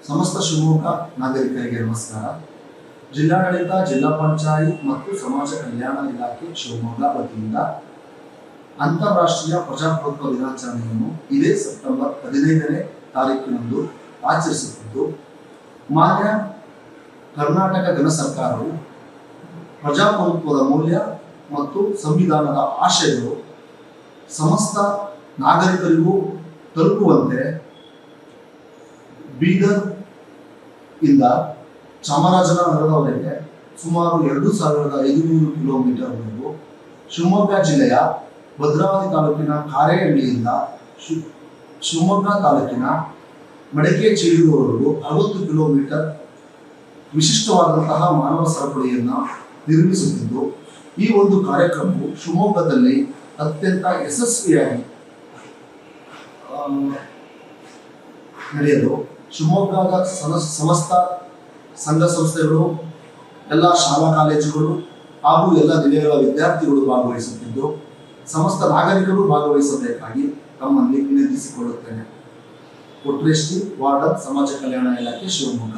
ಸಮಸ್ತ ಶಿವಮೊಗ್ಗ ನಾಗರಿಕರಿಗೆ ನಮಸ್ಕಾರ. ಜಿಲ್ಲಾಡಳಿತ, ಜಿಲ್ಲಾ ಪಂಚಾಯತ್ ಮತ್ತು ಸಮಾಜ ಕಲ್ಯಾಣ ಇಲಾಖೆ ಶಿವಮೊಗ್ಗ ವತಿಯಿಂದ ಅಂತಾರಾಷ್ಟ್ರೀಯ ಪ್ರಜಾಪ್ರಭುತ್ವ ದಿನಾಚರಣೆಯನ್ನು ಇದೇ ಸೆಪ್ಟೆಂಬರ್ 15ನೇ ತಾರೀಕಿನಂದು ಆಚರಿಸುತ್ತಿದ್ದು, ಮಾನ್ಯ ಕರ್ನಾಟಕ ಗಣ ಸರ್ಕಾರವು ಪ್ರಜಾಪ್ರಭುತ್ವದ ಮೌಲ್ಯ ಮತ್ತು ಸಂವಿಧಾನದ ಆಶಯಗಳು ಸಮಸ್ತ ನಾಗರಿಕರಿಗೂ ತಲುಪುವಂತೆ ಬೀದರ್ ಇಂದ ಚಾಮರಾಜನಗರದವರೆಗೆ ಸುಮಾರು 2500 ಕಿಲೋಮೀಟರ್ವರೆಗೂ, ಶಿವಮೊಗ್ಗ ಜಿಲ್ಲೆಯ ಭದ್ರಾವತಿ ತಾಲೂಕಿನ ಕಾರೇಹಳ್ಳಿಯಿಂದ ಶಿವಮೊಗ್ಗ ತಾಲೂಕಿನ ಮಡಿಕೇಚೇರಿಯವರೆಗೂ 60 ಕಿಲೋಮೀಟರ್ ವಿಶಿಷ್ಟವಾದಂತಹ ಮಾನವ ಸರಪಳಿಯನ್ನು ನಿರ್ಮಿಸುತ್ತಿದ್ದು, ಈ ಒಂದು ಕಾರ್ಯಕ್ರಮವು ಶಿವಮೊಗ್ಗದಲ್ಲಿ ಅತ್ಯಂತ ಯಶಸ್ವಿಯಾಗಿ ನಡೆಯಲು ಶಿವಮೊಗ್ಗದ ಸಮಸ್ತ ಸಂಘ ಸಂಸ್ಥೆಗಳು, ಎಲ್ಲ ಶಾಲಾ ಕಾಲೇಜುಗಳು ಹಾಗೂ ಎಲ್ಲ ನಿಲಯಗಳ ವಿದ್ಯಾರ್ಥಿಗಳು ಭಾಗವಹಿಸುತ್ತಿದ್ದು, ಸಮಸ್ತ ನಾಗರಿಕರು ಭಾಗವಹಿಸಬೇಕಾಗಿ ತಮ್ಮಲ್ಲಿ ವಿನಂತಿಸಿಕೊಳ್ಳುತ್ತೇನೆ. ಕೊಟ್ರೇಶ್ರೀ, ವಾರ್ಡನ್, ಸಮಾಜ ಕಲ್ಯಾಣ ಇಲಾಖೆ, ಶಿವಮೊಗ್ಗ.